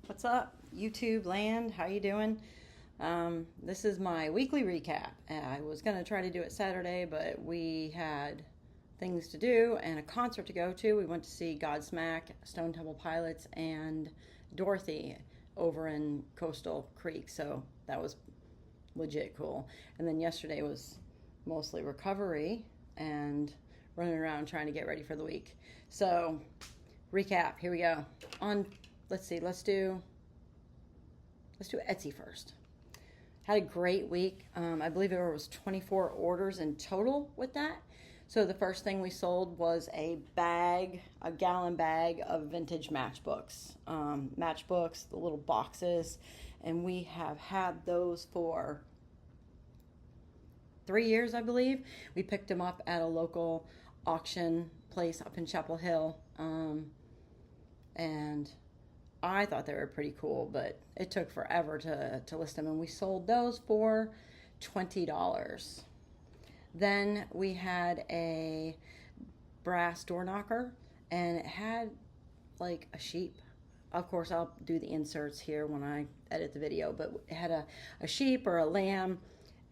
What's up, YouTube land? How you doing? This is my weekly recap. I was going to try to do it Saturday, but we had things to do and a concert to go to. We went to see Godsmack, Stone Temple Pilots, and Dorothy over in Coastal Creek, so that was legit cool. And then yesterday was mostly recovery and running around trying to get ready for the week. So, recap, here we go. Let's do Etsy first. Had a great week. I believe there was 24 orders in total with that. So the first thing we sold was a gallon bag of vintage matchbooks. The little boxes, and we have had those for 3 years, I believe. We picked them up at a local auction place up in Chapel Hill, and I thought they were pretty cool, but it took forever to list them, and we sold those for $20. Then we had a brass door knocker, and it had like a sheep. Of course, I'll do the inserts here when I edit the video, but it had a sheep or a lamb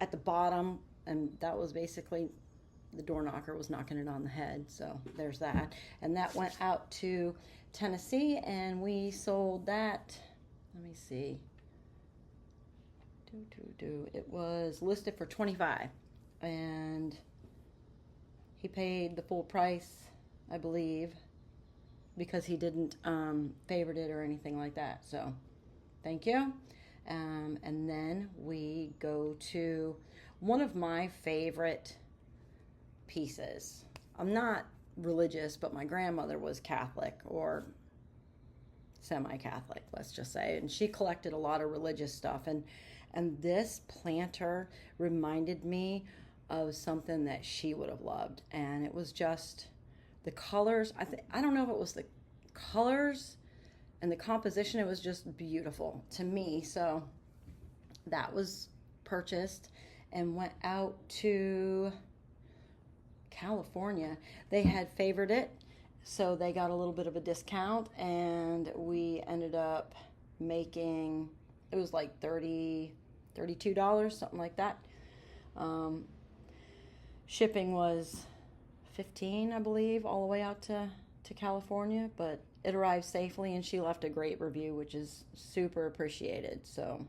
at the bottom, and that was basically the door knocker was knocking it on the head. So there's that. And that went out to Tennessee, and we sold that. Let me see. It was listed for $25, and he paid the full price, I believe, because he didn't favorite it or anything like that. So thank you. And then we go to one of my favorite pieces. I'm not religious, but my grandmother was Catholic, or semi-Catholic, let's just say, and she collected a lot of religious stuff, and this planter reminded me of something that she would have loved, and it was just the colors. I don't know if it was the colors and the composition. It was just beautiful to me, so that was purchased and went out to California. They had favored it, so they got a little bit of a discount, and we ended up making, it was like $32, something like that. Shipping was $15, I believe, all the way out to California, but it arrived safely, and she left a great review, which is super appreciated. So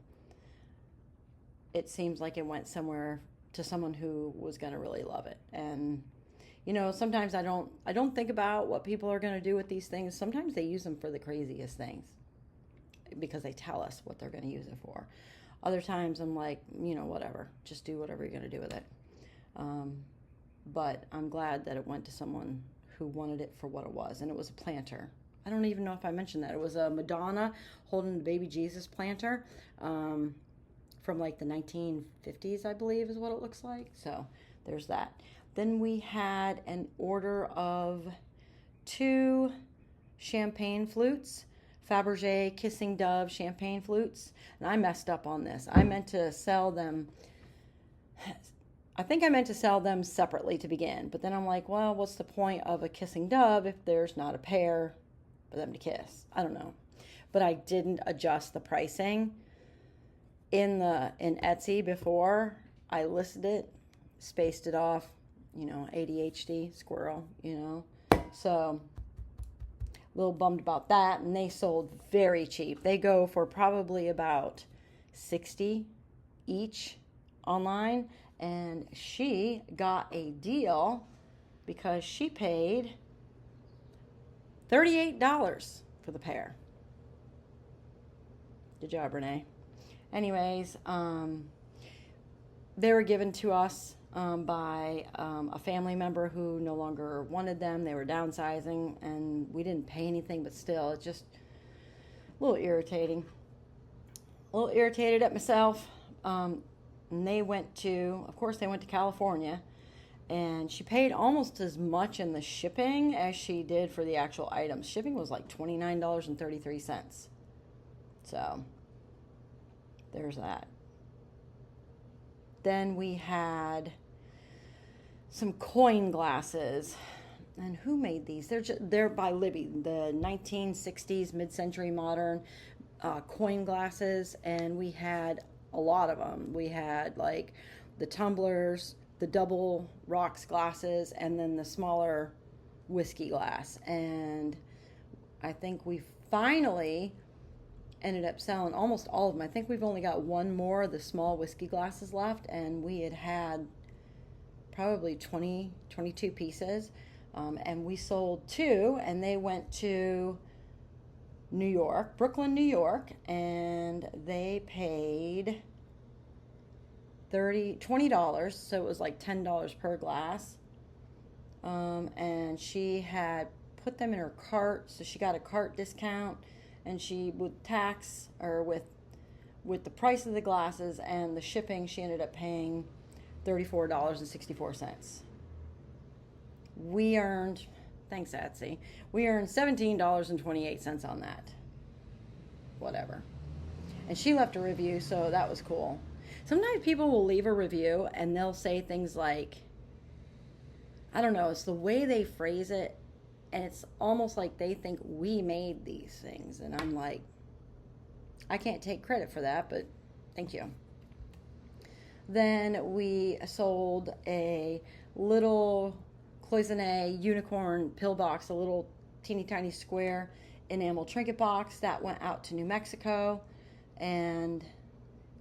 it seems like it went somewhere to someone who was going to really love it. And you know, sometimes I don't think about what people are going to do with these things. Sometimes they use them for the craziest things because they tell us what they're going to use it for. Other times I'm like, whatever, just do whatever you're going to do with it. But I'm glad that it went to someone who wanted it for what it was, and it was a planter. I don't even know if I mentioned that. It was a Madonna holding the baby Jesus planter from like the 1950s, I believe is what it looks like. So there's that. Then we had an order of 2 champagne flutes, Fabergé Kissing Dove champagne flutes. And I messed up on this. I meant to sell them. I think I meant to sell them separately to begin. But then I'm like, well, what's the point of a kissing dove if there's not a pair for them to kiss? I don't know. But I didn't adjust the pricing in Etsy before I listed it, spaced it off. ADHD, squirrel, So, a little bummed about that. And they sold very cheap. They go for probably about $60 each online. And she got a deal because she paid $38 for the pair. Good job, Renee. Anyways, they were given to us by a family member who no longer wanted them. They were downsizing, and we didn't pay anything, but still, it's just a little irritating. A little irritated at myself. And they went to California, and she paid almost as much in the shipping as she did for the actual items. Shipping was like $29.33. So, there's that. Then we had some coin glasses. And who made these? They're by Libby, the 1960s mid-century modern coin glasses, and we had a lot of them. We had like the tumblers, the double rocks glasses, and then the smaller whiskey glass. And I think we finally ended up selling almost all of them. I think we've only got one more of the small whiskey glasses left, and we had probably 20, 22 pieces. And we sold two, and they went to New York, Brooklyn, New York, and they paid $20, so it was like $10 per glass. And she had put them in her cart, so she got a cart discount, and she, with tax, or with the price of the glasses and the shipping, she ended up paying $34.64. We earned, thanks Etsy, we earned $17.28 on that. Whatever. And she left a review, so that was cool. Sometimes people will leave a review and they'll say things like, I don't know, it's the way they phrase it, and it's almost like they think we made these things. And I'm like, I can't take credit for that, but thank you. Then we sold a little cloisonne unicorn pill box, a little teeny tiny square enamel trinket box that went out to New Mexico, and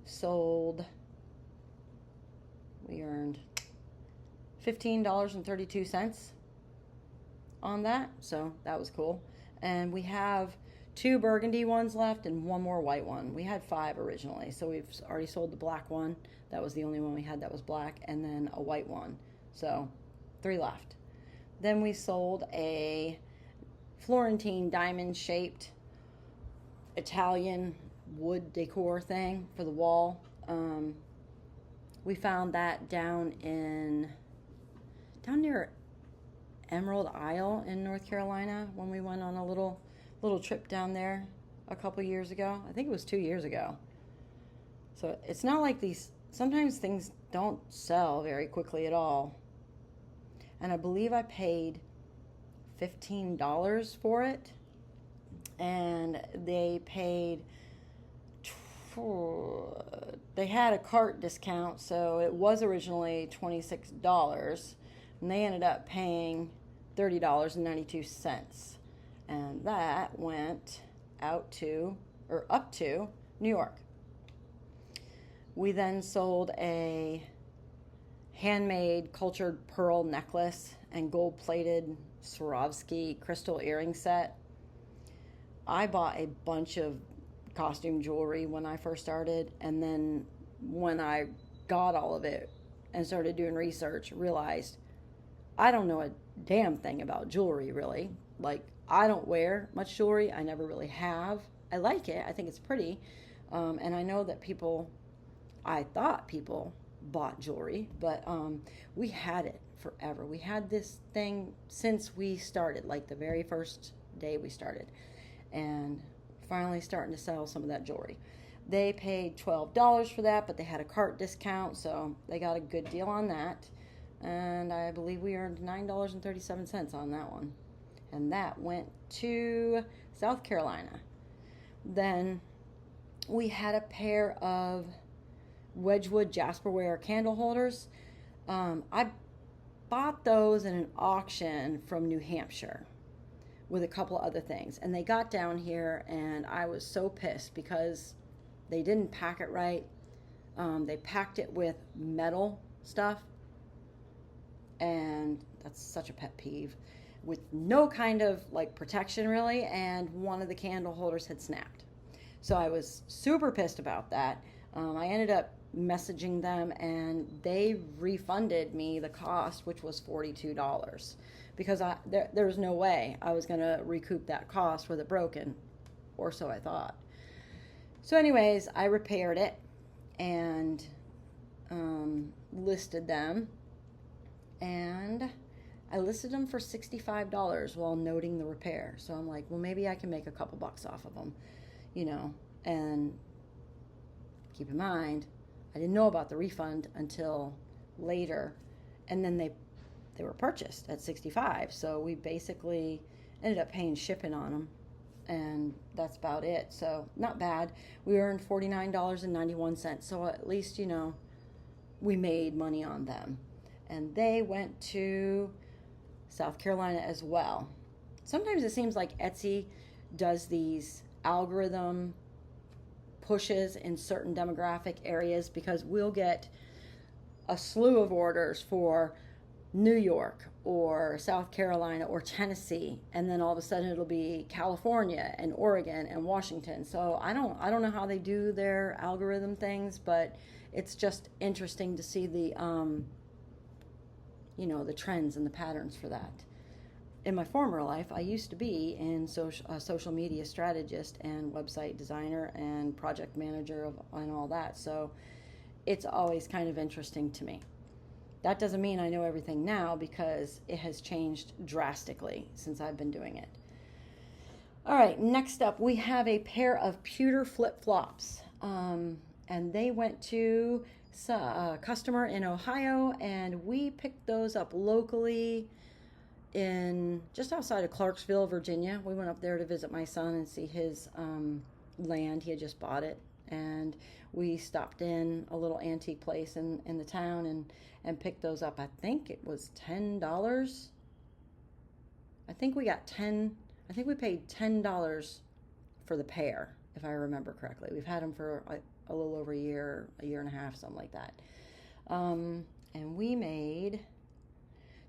sold, we earned $15.32 on that, so that was cool. And we have 2 burgundy ones left and 1 more white one. We had 5 originally, so we've already sold the black one. That was the only one we had that was black, and then a white one, so 3 left. Then we sold a Florentine diamond shaped Italian wood decor thing for the wall. We found that down near Emerald Isle in North Carolina when we went on a little trip down there a couple years ago. I think it was 2 years ago. So it's not like sometimes things don't sell very quickly at all. And I believe I paid $15 for it, and they had a cart discount, so it was originally $26, and they ended up paying $30.92, and that went up to New York. We then sold a handmade cultured pearl necklace and gold-plated Swarovski crystal earring set. I bought a bunch of costume jewelry when I first started, and then when I got all of it and started doing research, realized I don't know a damn thing about jewelry, really. Like, I don't wear much jewelry. I never really have. I like it. I think it's pretty. And I know that I thought people bought jewelry, but we had it forever. We had this thing since we started, like the very first day we started, and finally starting to sell some of that jewelry. They paid $12 for that, but they had a cart discount, so they got a good deal on that. And I believe we earned $9.37 on that one. And that went to South Carolina. Then we had a pair of Wedgwood Jasperware candle holders. I bought those in an auction from New Hampshire with a couple other things. And they got down here, and I was so pissed because they didn't pack it right. They packed it with metal stuff, and that's such a pet peeve, with no kind of like protection really, and one of the candle holders had snapped. So I was super pissed about that. I ended up messaging them, and they refunded me the cost, which was $42, because there was no way I was going to recoup that cost with it broken, or so I thought. So anyways, I repaired it and listed them, and I listed them for $65 while noting the repair. So I'm like, well, maybe I can make a couple bucks off of them, and keep in mind, I didn't know about the refund until later, and then they were purchased at $65, so we basically ended up paying shipping on them. and that's about it. So not bad. We earned $49.91. So at least, we made money on them. And they went to South Carolina as well. Sometimes it seems like Etsy does these algorithm pushes in certain demographic areas, because we'll get a slew of orders for New York or South Carolina or Tennessee, and then all of a sudden it'll be California and Oregon and Washington. So I don't know how they do their algorithm things, but it's just interesting to see the the trends and the patterns for that. In my former life, I used to be a social media strategist and website designer and project manager and all that. So it's always kind of interesting to me. That doesn't mean I know everything now, because it has changed drastically since I've been doing it. All right, next up, we have a pair of pewter flip-flops. And they went to a customer in Ohio, and we picked those up locally in just outside of Clarksville, Virginia. We went up there to visit my son and see his land. He had just bought it. And we stopped in a little antique place in the town and picked those up. I think it was $10. I think we paid $10 for the pair, if I remember correctly. We've had them for a little over a year and a half, something like that. And we made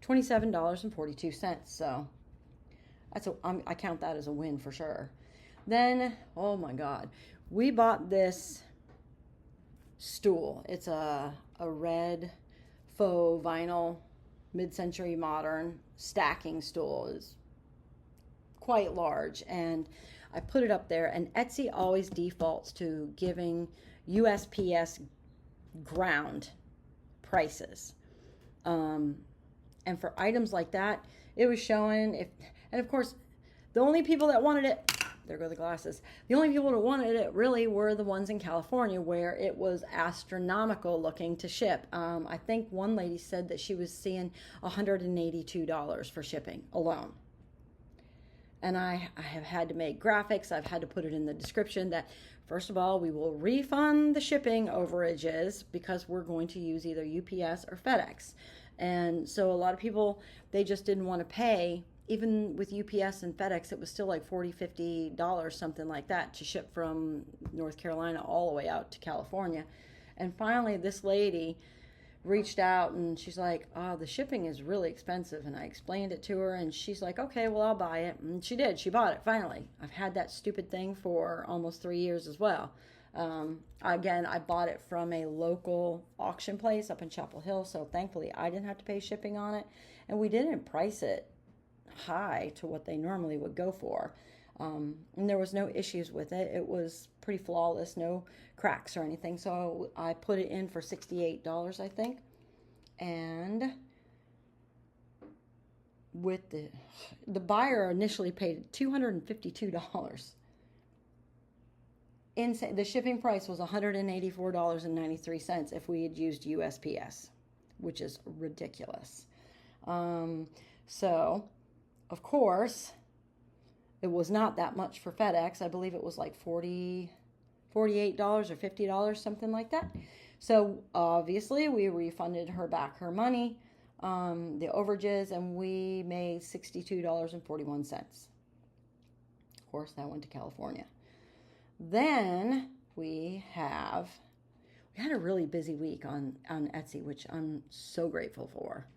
$27.42. So I count that as a win for sure. Then, oh my God, we bought this stool. It's a red faux vinyl mid-century modern stacking stool. It's quite large, and I put it up there, and Etsy always defaults to giving USPS ground prices. And for items like that, it was showing and of course, the only people that wanted it, there go the glasses. The only people that wanted it really were the ones in California, where it was astronomical looking to ship. I think one lady said that she was seeing $182 for shipping alone. And I have had to make graphics. I've had to put it in the description that, first of all, we will refund the shipping overages because we're going to use either UPS or FedEx. And so a lot of people, they just didn't want to pay. Even with UPS and FedEx, it was still like $40, $50, something like that, to ship from North Carolina all the way out to California. And finally, this lady reached out and she's like, oh, the shipping is really expensive. And I explained it to her, and she's like, okay, well, I'll buy it. And she did. She bought it finally. I've had that stupid thing for almost 3 years as well. Again, I bought it from a local auction place up in Chapel Hill, so thankfully I didn't have to pay shipping on it, and we didn't price it high to what they normally would go for. And there was no issues with it. It was pretty flawless, no cracks or anything. So I put it in for $68, I think. And with the buyer initially paid $252. Insane. The shipping price was $184.93 if we had used USPS, which is ridiculous. So, of course, it was not that much for FedEx. I believe it was like $48 or $50, something like that. So obviously we refunded her back her money, the overages, and we made $62.41. Of course, that went to California. Then we had a really busy week on Etsy, which I'm so grateful for.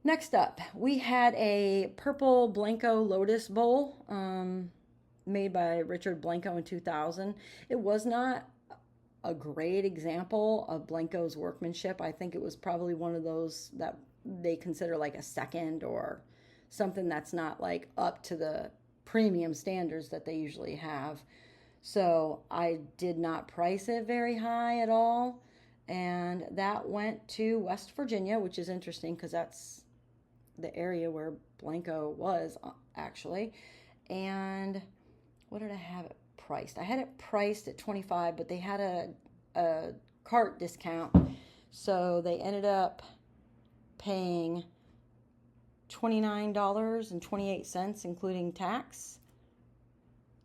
Next up, we had a purple Blanco Lotus bowl made by Richard Blanco in 2000. It was not a great example of Blanco's workmanship. I think it was probably one of those that they consider like a second, or something that's not like up to the premium standards that they usually have. So I did not price it very high at all. And that went to West Virginia, which is interesting because that's the area where Blanco was actually. And what did I have it priced? I had it priced at $25, but they had a cart discount. So they ended up paying $29.28, including tax.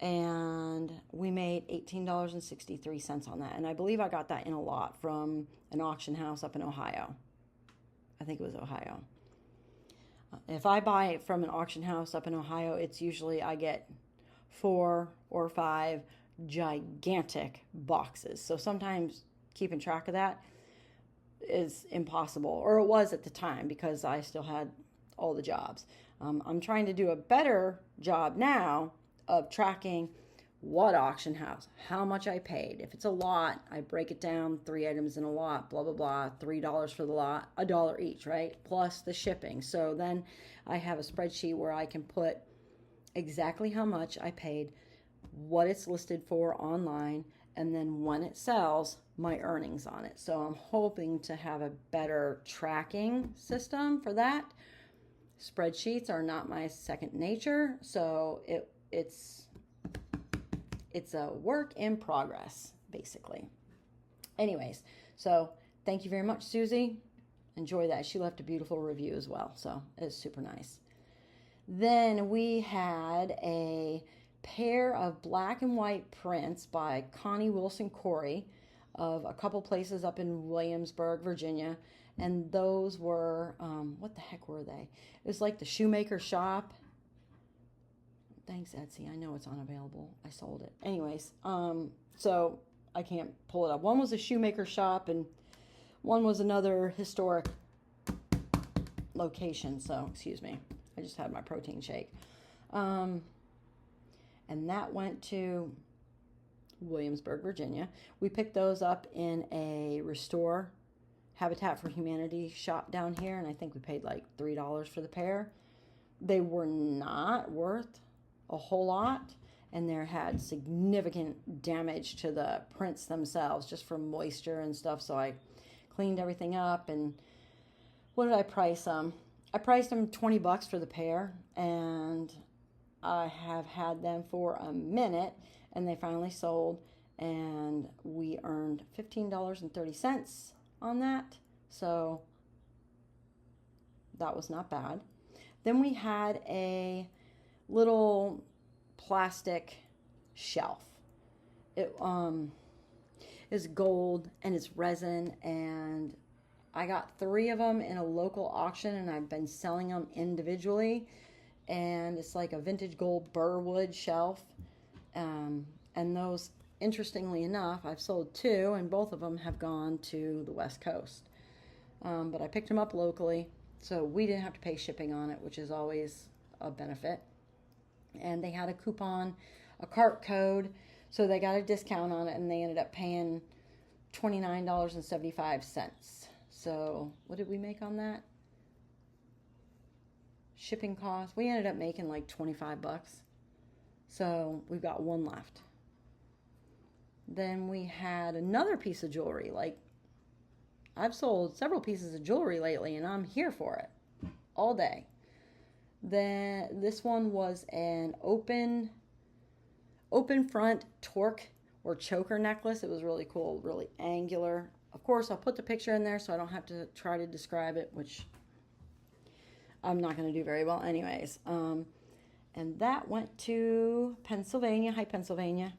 and we made $18.63 on that. And I believe I got that in a lot from an auction house up in Ohio. I think it was Ohio. If I buy it from an auction house up in Ohio, it's usually I get 4 or 5 gigantic boxes. So sometimes keeping track of that is impossible, or it was at the time because I still had all the jobs. I'm trying to do a better job now of tracking what auction house, how much I paid. If it's a lot, I break it down, 3 items in a lot, blah, blah, blah, $3 for the lot, $1 each, right? Plus the shipping. So then I have a spreadsheet where I can put exactly how much I paid, what it's listed for online, and then when it sells, my earnings on it. So I'm hoping to have a better tracking system for that. Spreadsheets are not my second nature, so it's a work in progress, basically. Anyways, so thank you very much, Susie. Enjoy that. She left a beautiful review as well, so it's super nice. Then we had a pair of black and white prints by Connie Wilson Corey of a couple places up in Williamsburg, Virginia. And those were, what the heck were they? It was like the shoemaker shop. Thanks, Etsy. I know it's unavailable. I sold it. Anyways, so I can't pull it up. One was a shoemaker shop and one was another historic location. So, excuse me. I just had my protein shake. And that went to Williamsburg, Virginia. We picked those up in a Restore Habitat for Humanity shop down here, and I think we paid like $3 for the pair. They were not worth a whole lot, and there had significant damage to the prints themselves just from moisture and stuff, so I cleaned everything up. And what did I price them? I priced them $20 for the pair, and I have had them for a minute, and they finally sold, and we earned $15.30 on that, so that was not bad. Then we had a little plastic shelf. It is gold and it's resin, and I got 3 of them in a local auction, and I've been selling them individually. And it's like a vintage gold burwood shelf. And those, interestingly enough, I've sold 2, and both of them have gone to the West Coast. But I picked them up locally, so we didn't have to pay shipping on it, which is always a benefit. And they had a coupon, a cart code, so they got a discount on it, and they ended up paying $29.75. So what did we make on that? Shipping costs, we ended up making like $25. So we've got 1 left. Then we had another piece of jewelry. Like, I've sold several pieces of jewelry lately, and I'm here for it all day. Then this one was an open front torque or choker necklace. It was really cool, really angular. Of course, I'll put the picture in there so I don't have to try to describe it, which I'm not going to do very well anyways. And that went to Pennsylvania, Pennsylvania.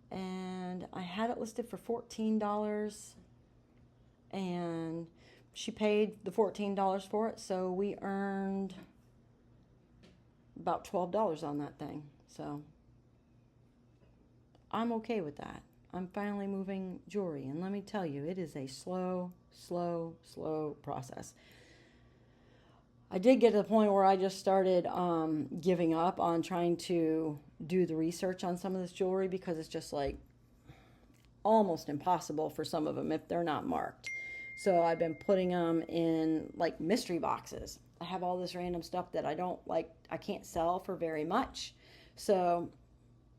And I had it listed for $14. And she paid the $14 for it. So we earned about $12 on that thing. So I'm okay with that. I'm finally moving jewelry. And let me tell you, it is a slow process. I did get to the point where I just started giving up on trying to do the research on some of this jewelry, because it's just like almost impossible for some of them if they're not marked. So I've been putting them in like mystery boxes. I have all this random stuff that I can't sell for very much. So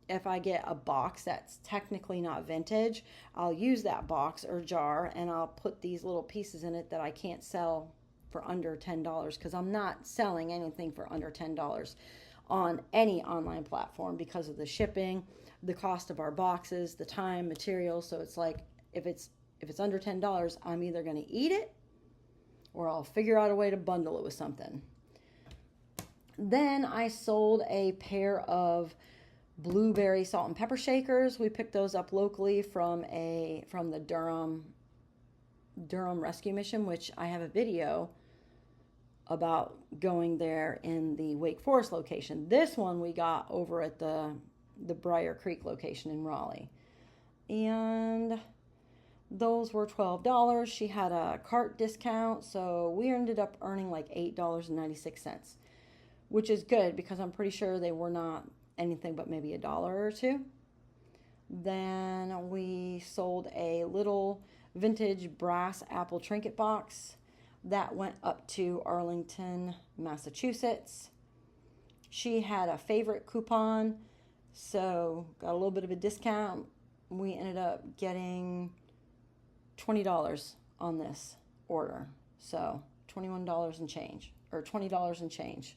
if I get a box that's technically not vintage, I'll use that box or jar, and I'll put these little pieces in it that I can't sell for under $10, because I'm not selling anything for under $10 on any online platform because of the shipping, the cost of our boxes, the time, materials. So it's like, if it's under $10, I'm either going to eat it or I'll figure out a way to bundle it with something. Then I sold a pair of blueberry salt and pepper shakers. We picked those up locally from the Durham Rescue Mission, which I have a video about going there in the Wake Forest location. This one we got over at the Briar Creek location in Raleigh. And those were $12. She had a cart discount, so we ended up earning like $8.96, which is good because I'm pretty sure they were not anything but maybe $1 or $2. Then we sold a little vintage brass apple trinket box that went up to Arlington, Massachusetts. She had a favorite coupon, so got a little bit of a discount. We ended up getting $20 on this order, so $21 and change, or $20 and change.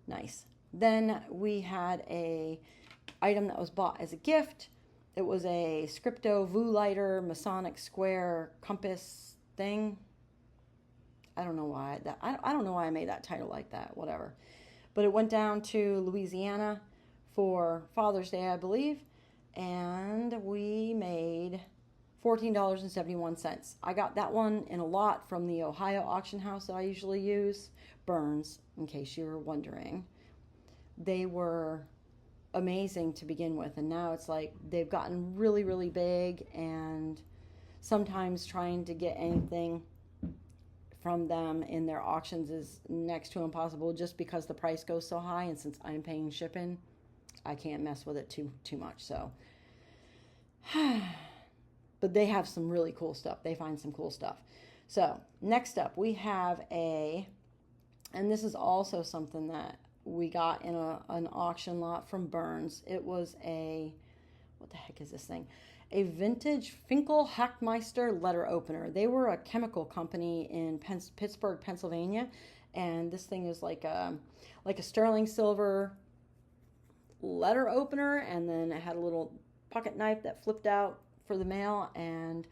Nice. Then we had a item that was bought as a gift. It was a Scripto Vu Lighter Masonic Square compass thing. I don't know why I don't know why I made that title like that. Whatever. But it went down to Louisiana for Father's Day, I believe, and we made $14.71. I got that one in a lot from the Ohio auction house that I usually use, Burns, in case you were wondering. They were amazing to begin with, and now it's like they've gotten really, really big, and sometimes trying to get anything from them in their auctions is next to impossible just because the price goes so high, and since I'm paying shipping, I can't mess with it too much. So but they have some really cool stuff. They find some cool stuff. So next up we have and this is also something that we got in an auction lot from Burns. It was what the heck is this thing? A vintage Finkel Hackmeister letter opener. They were a chemical company in Pittsburgh, Pennsylvania, and this thing is like a sterling silver letter opener, and then it had a little pocket knife that flipped out for the mail, and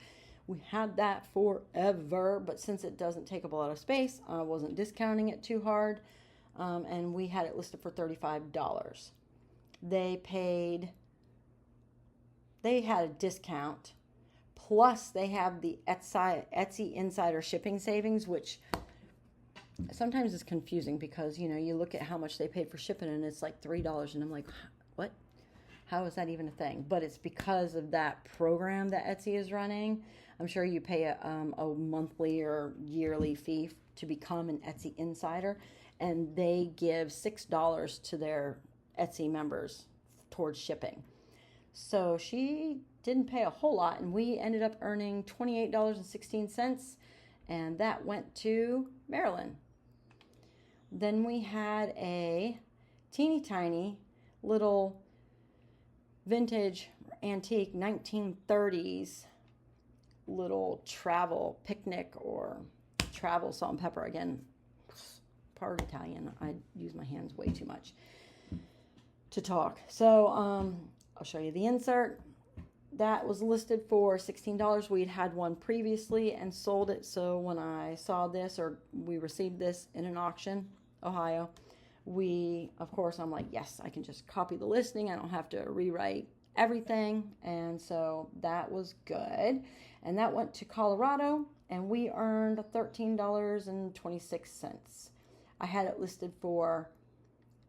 we had that forever, but since it doesn't take up a lot of space, I wasn't discounting it too hard, and we had it listed for $35. They had a discount, plus they have the Etsy insider shipping savings, which sometimes is confusing because, you look at how much they paid for shipping and it's like $3, and I'm like, what? How is that even a thing? But it's because of that program that Etsy is running. I'm sure you pay a monthly or yearly fee to become an Etsy insider, and they give $6 to their Etsy members towards shipping. So she didn't pay a whole lot, and we ended up earning $28.16, and that went to Maryland. Then we had a teeny tiny little vintage antique 1930s little travel picnic or travel salt and pepper. Again, part Italian. I use my hands way too much to talk. So I'll show you the insert. That was listed for $16. We'd had one previously and sold it. So when I saw this, or we received this in an auction, Ohio, I'm like, yes, I can just copy the listing. I don't have to rewrite everything. And so that was good. And that went to Colorado, and we earned $13.26. I had it listed for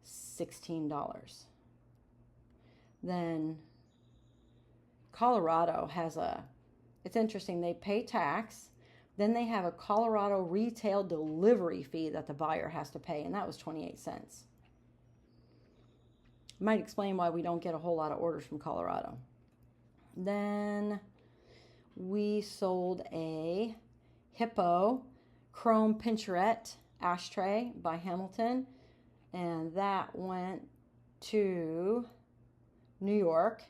$16. Then Colorado has it's interesting, they pay tax, then they have a Colorado retail delivery fee that the buyer has to pay, and that was 28 cents. Might explain why we don't get a whole lot of orders from Colorado. Then we sold a Hippo chrome pincherette ashtray by Hamilton, and that went to New York.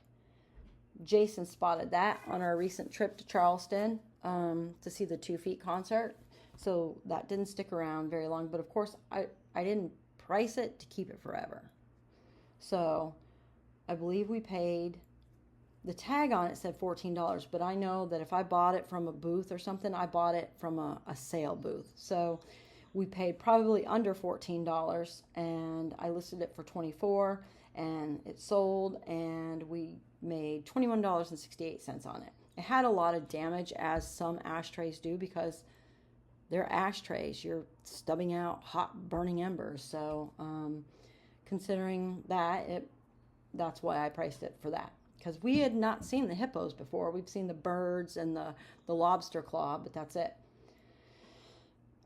Jason spotted that on our recent trip to Charleston to see the 2 Feet concert, so that didn't stick around very long, but of course I didn't price it to keep it forever. So I believe we paid, the tag on it said $14, but I know that if I bought it from a booth or something, I bought it from a sale booth. So we paid probably under $14, and I listed it for $24, and it sold, and we made $21.68 on it. It had a lot of damage, as some ashtrays do, because they're ashtrays. You're stubbing out hot burning embers. So considering that, that's why I priced it for that, because we had not seen the hippos before. We've seen the birds and the lobster claw, but that's it.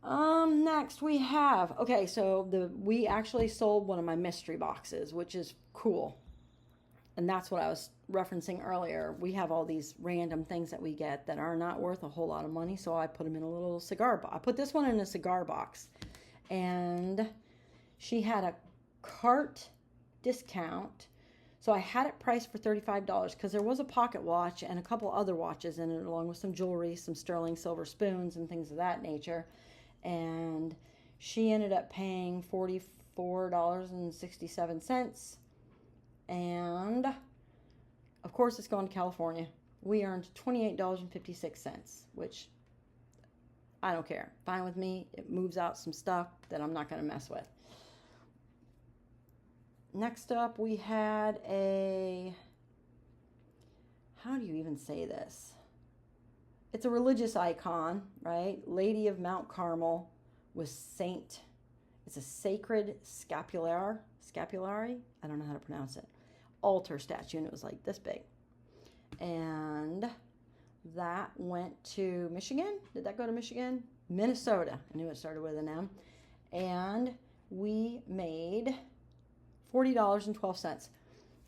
Next we have, okay, so we actually sold one of my mystery boxes, which is cool. And that's what I was referencing earlier. We have all these random things that we get that are not worth a whole lot of money, so I put them in a little cigar box. I put this one in a cigar box. And she had a cart discount. So I had it priced for $35 because there was a pocket watch and a couple other watches in it, along with some jewelry, some sterling silver spoons and things of that nature. And she ended up paying $44.67. And of course it's going to California. We earned $28.56, which I don't care. Fine with me. It moves out some stuff that I'm not going to mess with. Next up, we had how do you even say this? It's a religious icon, right? Lady of Mount Carmel with Saint. It's a sacred scapulary. I don't know how to pronounce it. Altar statue, and it was like this big. And that went to Michigan. Did that go to Michigan? Minnesota. I knew it started with an M. And we made $40.12.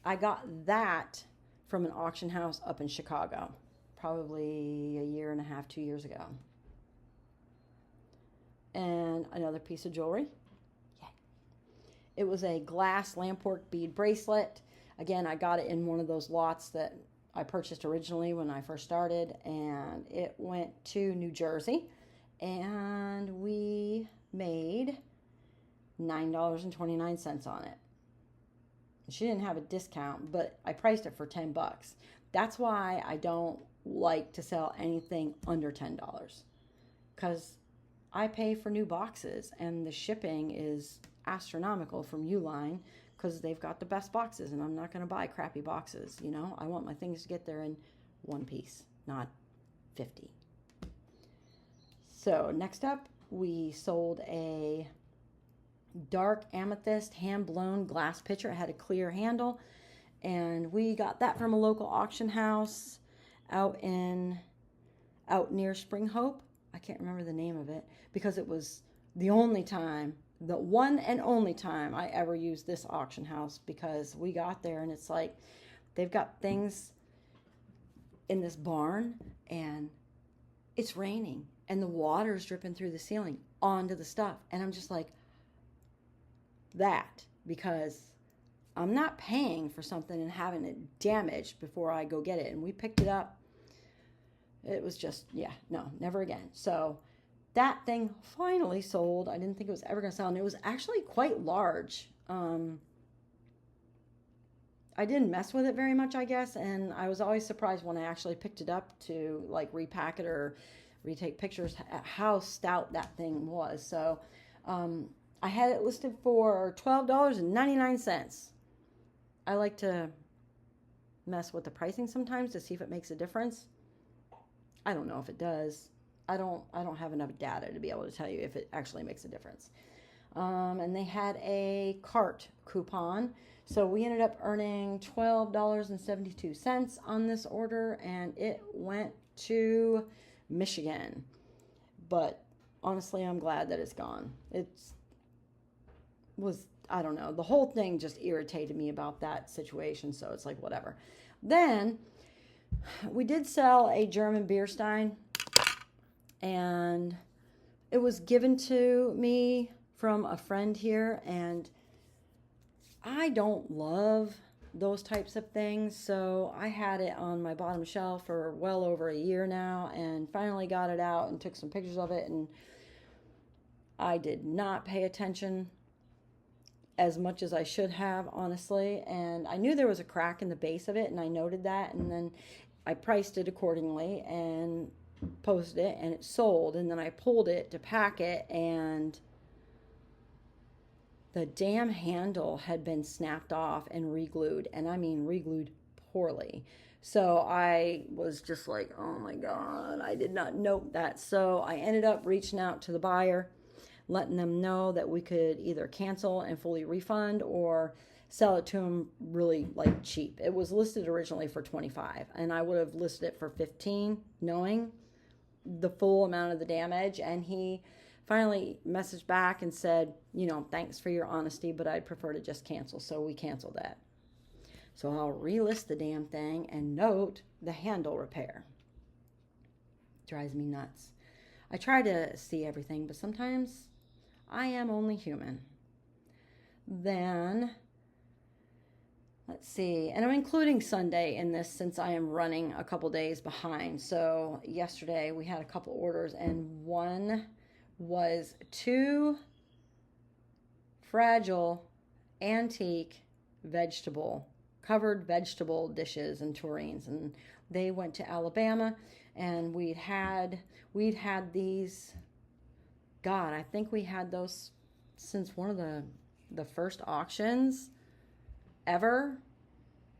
I got that from an auction house up in Chicago, probably a year and a half, 2 years ago. And another piece of jewelry. Yeah. It was a glass Lamport bead bracelet. Again, I got it in one of those lots that I purchased originally when I first started, and it went to New Jersey, and we made $9.29 on it. She didn't have a discount, but I priced it for $10. That's why I don't like to sell anything under $10, because I pay for new boxes, and the shipping is astronomical from Uline, because they've got the best boxes, and I'm not going to buy crappy boxes. You know, I want my things to get there in one piece, not 50. So next up, we sold a dark amethyst hand-blown glass pitcher. It had a clear handle, and we got that from a local auction house out near Spring Hope. I can't remember the name of it, because it was the one and only time I ever used this auction house, because we got there and it's like they've got things in this barn and it's raining and the water's dripping through the ceiling onto the stuff, and I'm just like, that, because I'm not paying for something and having it damaged before I go get it. And we picked it up. It was just, no, never again. So that thing finally sold. I didn't think it was ever going to sell, and it was actually quite large. I didn't mess with it very much, I guess, and I was always surprised when I actually picked it up to like repack it or retake pictures at how stout that thing was. So I had it listed for $12.99. I like to mess with the pricing sometimes to see if it makes a difference. I don't know if it does. I don't have enough data to be able to tell you if it actually makes a difference. And they had a cart coupon. So we ended up earning $12.72 on this order, and it went to Michigan. But honestly, I'm glad that it's gone. I don't know. The whole thing just irritated me about that situation, so it's like, whatever. Then we did sell a German beer stein, and it was given to me from a friend here, and I don't love those types of things, so I had it on my bottom shelf for well over a year now, and finally got it out and took some pictures of it, and I did not pay attention as much as I should have, honestly, and I knew there was a crack in the base of it, and I noted that, and then I priced it accordingly and posted it, and it sold, and then I pulled it to pack it, and the damn handle had been snapped off and re-glued, and I mean re-glued poorly. So I was just like, oh my God, I did not note that. So I ended up reaching out to the buyer, letting them know that we could either cancel and fully refund or sell it to them really like cheap. It was listed originally for $25, and I would have listed it for $15, knowing the full amount of the damage. And he finally messaged back and said, thanks for your honesty, but I'd prefer to just cancel. So we canceled that. So I'll relist the damn thing and note the handle repair. Drives me nuts. I try to see everything, but sometimes I am only human. Then, let's see, and I'm including Sunday in this since I am running a couple days behind. So yesterday we had a couple orders, and one was 2 fragile antique covered vegetable dishes and tureens, and they went to Alabama, and we'd had these, God, I think we had those since one of the first auctions ever,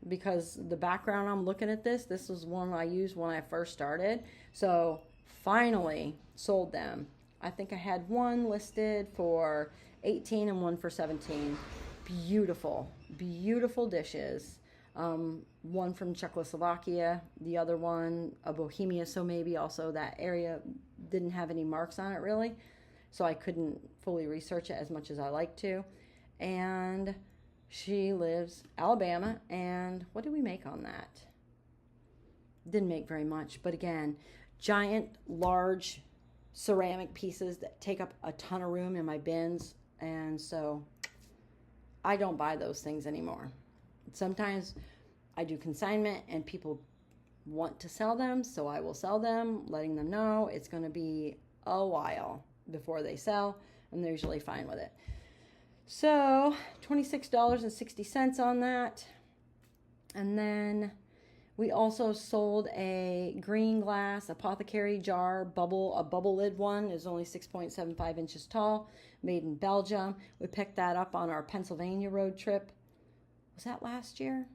because the background I'm looking at this was one I used when I first started. So finally sold them. I think I had one listed for 18 and one for 17. Beautiful dishes. One from Czechoslovakia, the other one a Bohemia, so maybe also that area didn't have any marks on it really, so I couldn't fully research it as much as I like to. And she lives Alabama, and what did we make on that? Didn't make very much, but again, giant, large ceramic pieces that take up a ton of room in my bins, and so I don't buy those things anymore. Sometimes I do consignment and people want to sell them, so I will sell them, letting them know it's going to be a while before they sell, and they're usually fine with it. So $26.60 on that. And then we also sold a green glass apothecary jar, a bubble lid one. Is only 6.75 inches tall, made in Belgium. We picked that up on our Pennsylvania road trip. Was that last year?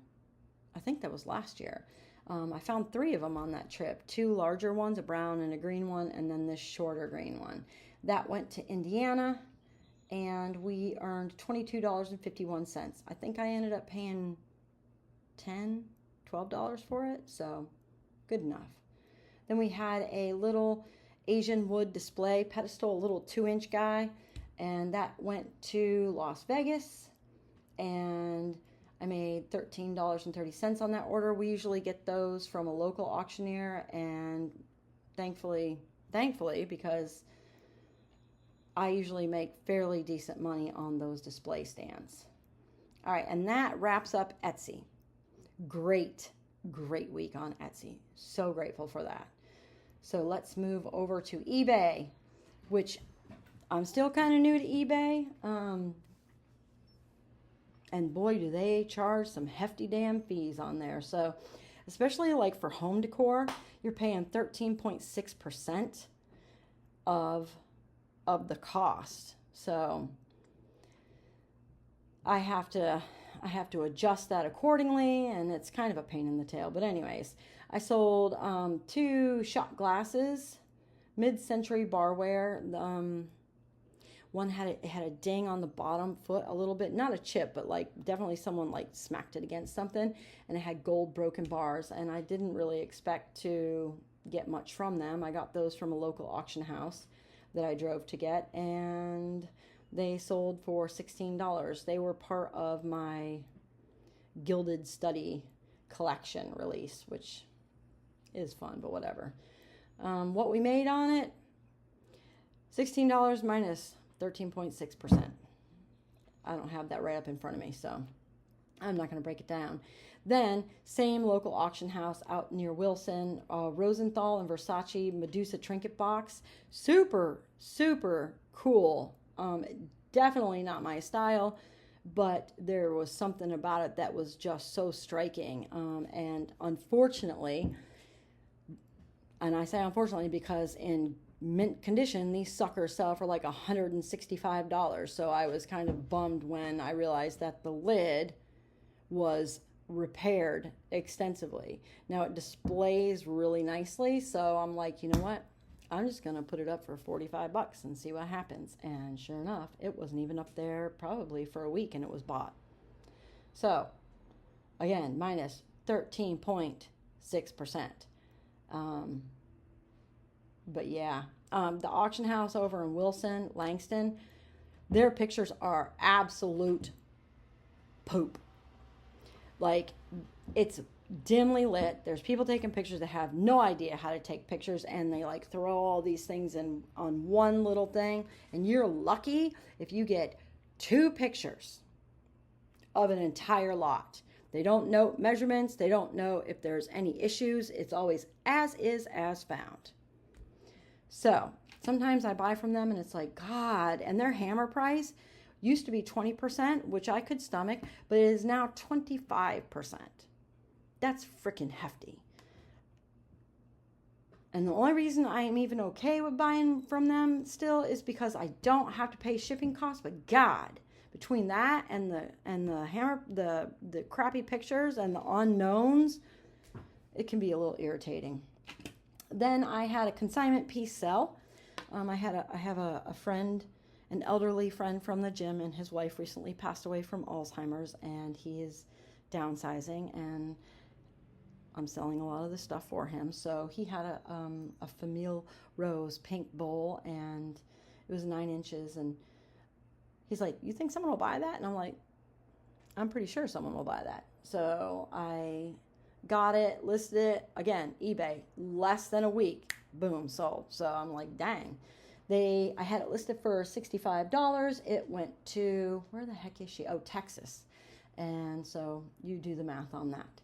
I think that was last year. I found 3 of them on that trip. 2 larger ones, a brown and a green one, and then this shorter green one. That went to Indiana, and we earned $22.51. I think I ended up paying $12 for it, so good enough. Then we had a little Asian wood display pedestal, a little 2-inch guy, and that went to Las Vegas, and I made $13.30 on that order. We usually get those from a local auctioneer, and thankfully, because I usually make fairly decent money on those display stands. All right, and that wraps up Etsy. Great week on Etsy. So grateful for that. So let's move over to eBay, which I'm still kind of new to eBay. And boy, do they charge some hefty damn fees on there. So especially like for home decor, you're paying 13.6% of the cost. So I have to adjust that accordingly, and it's kind of a pain in the tail. But anyways, I sold 2 shot glasses, mid-century barware. One had a ding on the bottom foot a little bit, not a chip, but like definitely someone like smacked it against something, and it had gold broken bars, and I didn't really expect to get much from them. I got those from a local auction house that I drove to get, and they sold for $16. They were part of my Gilded Study collection release, which is fun, but whatever. What we made on it, $16 minus 13.6%. I don't have that right up in front of me, so I'm not going to break it down. Then, same local auction house out near Wilson, Rosenthal and Versace Medusa trinket box. Super, super cool. Definitely not my style, but there was something about it that was just so striking. And unfortunately, and I say unfortunately because in mint condition, these suckers sell for like $165. So I was kind of bummed when I realized that the lid was repaired extensively. Now it displays really nicely, so I'm like, you know what? I'm just gonna put it up for $45 and see what happens. And sure enough, it wasn't even up there probably for a week, and it was bought. So again, minus 13.6%. But yeah, the auction house over in Wilson, Langston, their pictures are absolute poop. Like, it's dimly lit. There's people taking pictures that have no idea how to take pictures, and they like throw all these things in on one little thing, and you're lucky if you get 2 pictures of an entire lot. They don't know measurements. They don't know if there's any issues. It's always as is, as found. So sometimes I buy from them and it's like, God, and their hammer price used to be 20%, which I could stomach, but it is now 25%. That's freaking hefty. And the only reason I am even okay with buying from them still is because I don't have to pay shipping costs. But God, between that and the hammer, the crappy pictures and the unknowns, it can be a little irritating. Then I had a consignment piece sell. I have a friend, an elderly friend from the gym, and his wife recently passed away from Alzheimer's, and he is downsizing, and I'm selling a lot of the stuff for him. So he had a Famille Rose pink bowl, and it was 9 inches, and he's like, you think someone will buy that? And I'm like, I'm pretty sure someone will buy that. So I got it, listed it, again, eBay, less than a week, boom, sold. So I'm like, dang. I had it listed for $65. It went to, where the heck is she? Oh, Texas. And so you do the math on that.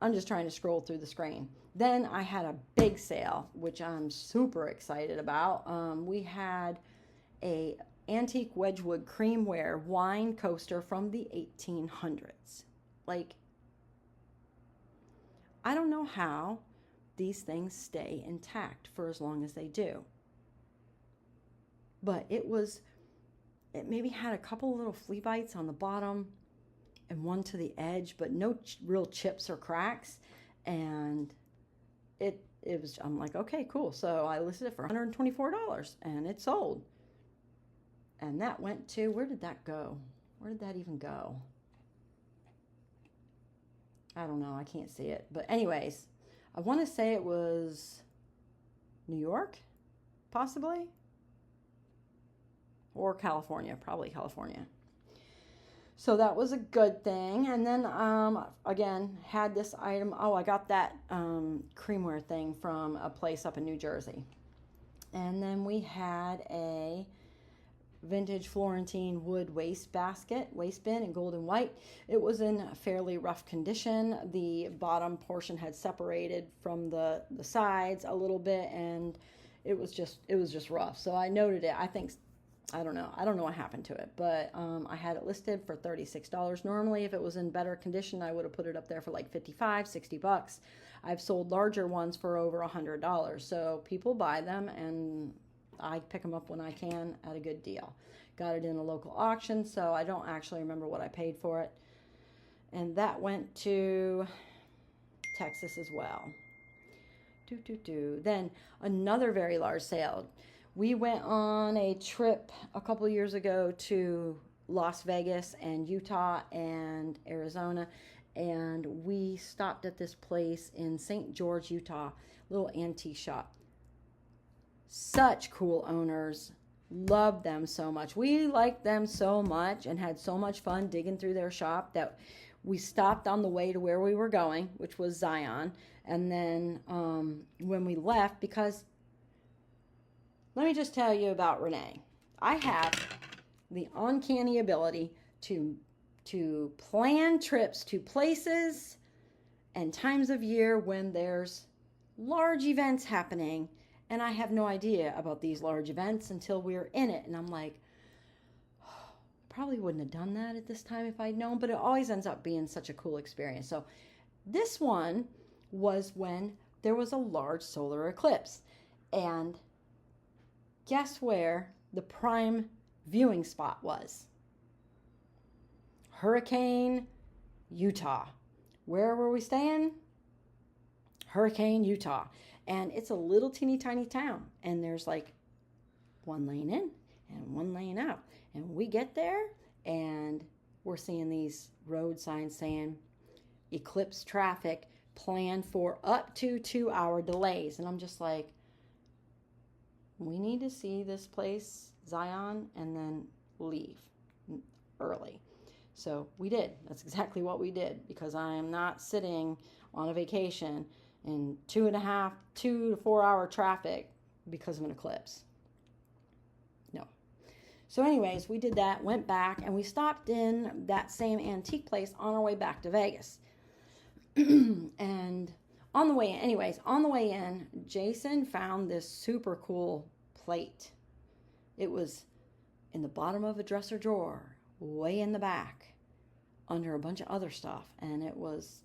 I'm just trying to scroll through the screen. Then I had a big sale, which I'm super excited about. We had a antique Wedgwood creamware wine coaster from the 1800s. Like, I don't know how these things stay intact for as long as they do. But it maybe had a couple little flea bites on the bottom and one to the edge, but no real chips or cracks. And I'm like, okay, cool. So I listed it for $124 and it sold. And that went to, where did that go? Where did that even go? I don't know. I can't see it. But anyways, I want to say it was New York, possibly. Or California, probably California. So that was a good thing. And then, again, had this item. Oh, I got that creamware thing from a place up in New Jersey. And then we had a vintage Florentine wood waste bin in gold and white. It was in fairly rough condition. The bottom portion had separated from the sides a little bit, and it was just rough. So I noted it. I don't know what happened to it, but I had it listed for $36. Normally, if it was in better condition, I would have put it up there for like $55, $60. I've sold larger ones for over $100. So people buy them, and I pick them up when I can at a good deal. Got it in a local auction, so I don't actually remember what I paid for it. And that went to Texas as well. Then another very large sale. We went on a trip a couple years ago to Las Vegas and Utah and Arizona, and we stopped at this place in St. George, Utah, little antique shop. Such cool owners. Loved them so much. We liked them so much and had so much fun digging through their shop that we stopped on the way to where we were going, which was Zion. And then when we left, because let me just tell you about Renee. I have the uncanny ability to plan trips to places and times of year when there's large events happening, and I have no idea about these large events until we're in it. And I'm like, oh, probably wouldn't have done that at this time if I'd known, but it always ends up being such a cool experience. So this one was when there was a large solar eclipse, and Guess where the prime viewing spot was? Hurricane, Utah. Where were we staying? Hurricane, Utah. And it's a little teeny tiny town. And there's like one lane in and one lane out. And we get there and we're seeing these road signs saying eclipse traffic, plan for up to 2-hour delays. And I'm just like, we need to see this place, Zion, and then leave early. So we did. That's exactly what we did, because I am not sitting on a vacation in 2 to 4 hour traffic because of an eclipse. No. So anyways, we did that, went back, and we stopped in that same antique place on our way back to Vegas. And on the way in, Jason found this super cool plate. It was in the bottom of a dresser drawer, way in the back, under a bunch of other stuff. And it was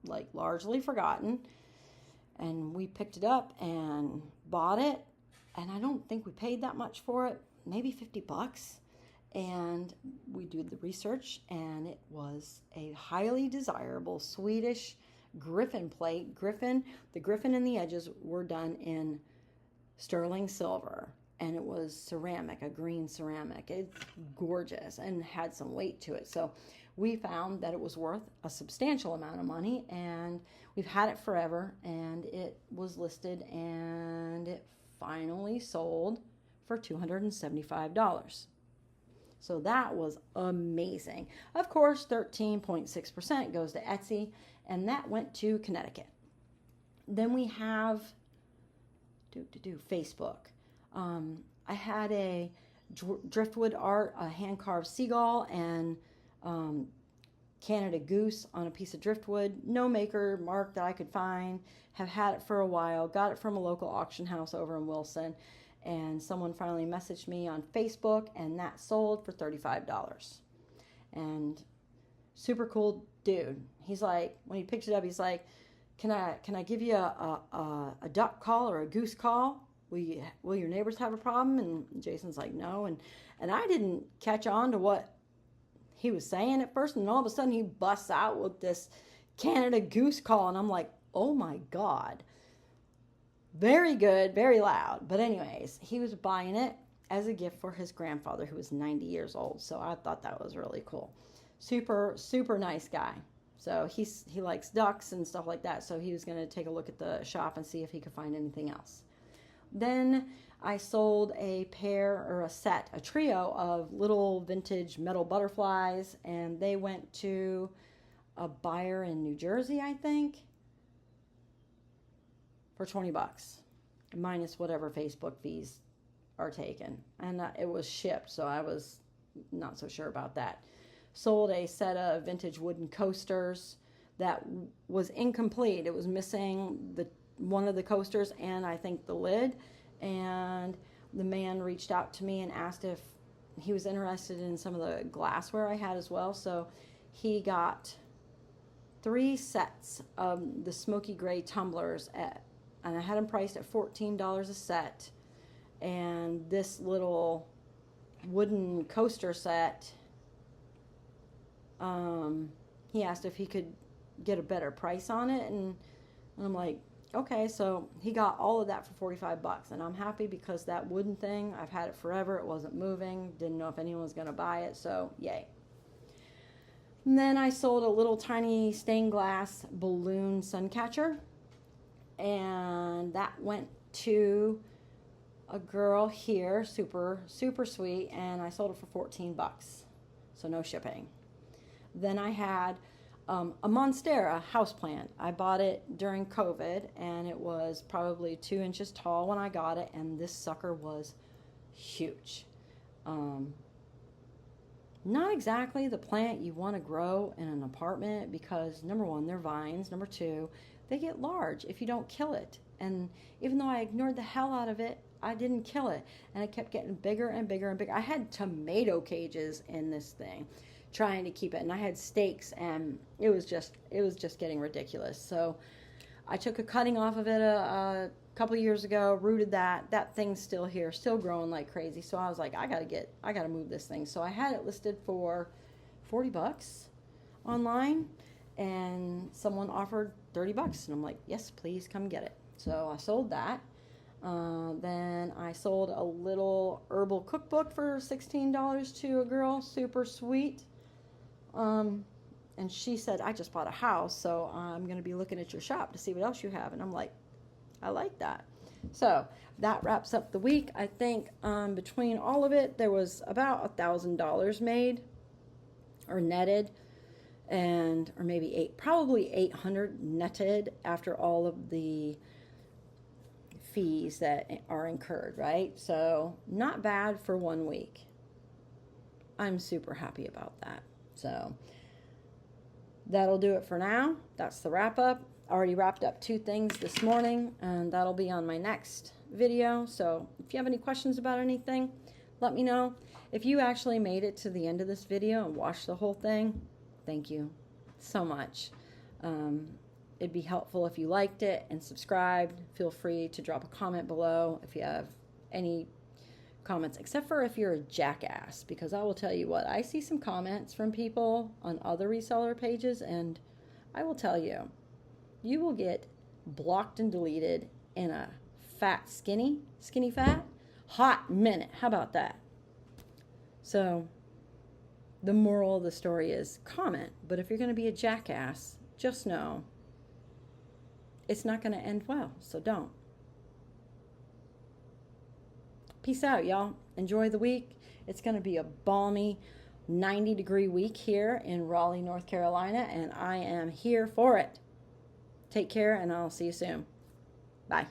like largely forgotten. And we picked it up and bought it. And I don't think we paid that much for it, maybe $50. And we did the research, and it was a highly desirable Swedish griffin plate. The griffin and the edges were done in sterling silver, and it was ceramic, a green ceramic. It's gorgeous and had some weight to it. So we found that it was worth a substantial amount of money, and we've had it forever, and it was listed, and it finally sold for $275. So that was amazing. Of course, 13.6% goes to Etsy, and that went to Connecticut. Then we have Facebook. I had a driftwood art, a hand-carved seagull, and Canada goose on a piece of driftwood. No maker mark that I could find. Have had it for a while. Got it from a local auction house over in Wilson. And someone finally messaged me on Facebook, and that sold for $35. And super cool dude. He's like, when he picked it up, he's like, can I give you a duck call or a goose call? Will your neighbors have a problem? And Jason's like, no. And I didn't catch on to what he was saying at first, and all of a sudden he busts out with this Canada goose call, and I'm like, oh my God. Very good, very loud. But anyways, he was buying it as a gift for his grandfather, who was 90 years old. So I thought that was really cool. Super, super nice guy. So he likes ducks and stuff like that. So he was going to take a look at the shop and see if he could find anything else. Then I sold a trio of little vintage metal butterflies. And they went to a buyer in New Jersey, I think, for $20, minus whatever Facebook fees are taken. And it was shipped, so I was not so sure about that. Sold a set of vintage wooden coasters that was incomplete. It was missing one of the coasters and I think the lid. And the man reached out to me and asked if he was interested in some of the glassware I had as well. So he got 3 sets of the smoky gray tumblers and I had them priced at $14 a set. And this little wooden coaster set, he asked if he could get a better price on it. And I'm like, okay. So he got all of that for $45. And I'm happy, because that wooden thing, I've had it forever. It wasn't moving. Didn't know if anyone was going to buy it. So yay. And then I sold a little tiny stained glass balloon sun catcher. And that went to a girl here, super, super sweet, and I sold it for $14, so no shipping. Then I had a Monstera houseplant. I bought it during COVID, and it was probably 2 inches tall when I got it, and this sucker was huge. Not exactly the plant you want to grow in an apartment, because number one, they're vines. Number two, they get large if you don't kill it. And even though I ignored the hell out of it, I didn't kill it. And it kept getting bigger and bigger and bigger. I had tomato cages in this thing trying to keep it. And I had stakes, and it was just getting ridiculous. So I took a cutting off of it a couple of years ago, rooted that. That thing's still here, still growing like crazy. So I was like, I gotta move this thing. So I had it listed for $40 online, and someone offered $30, and I'm like, yes, please come get it. So I sold that. Then I sold a little herbal cookbook for $16 to a girl, super sweet. And she said, I just bought a house, so I'm going to be looking at your shop to see what else you have. And I'm like, I like that. So that wraps up the week. I think between all of it, there was about $1,000 made or netted, or maybe probably 800 netted after all of the fees that are incurred, right? So not bad for 1 week. I'm super happy about that. So that'll do it for now. That's the wrap up. Already wrapped up 2 things this morning, and that'll be on my next video. So if you have any questions about anything, let me know. If you actually made it to the end of this video and watched the whole thing, thank you so much. It'd be helpful if you liked it and subscribed. Feel free to drop a comment below if you have any comments, except for if you're a jackass, because I will tell you what, I see some comments from people on other reseller pages, and I will tell you, you will get blocked and deleted in a skinny fat, hot minute. How about that? So the moral of the story is comment, but if you're going to be a jackass, just know it's not going to end well, so don't. Peace out, y'all. Enjoy the week. It's going to be a balmy 90-degree week here in Raleigh, North Carolina, and I am here for it. Take care, and I'll see you soon. Bye.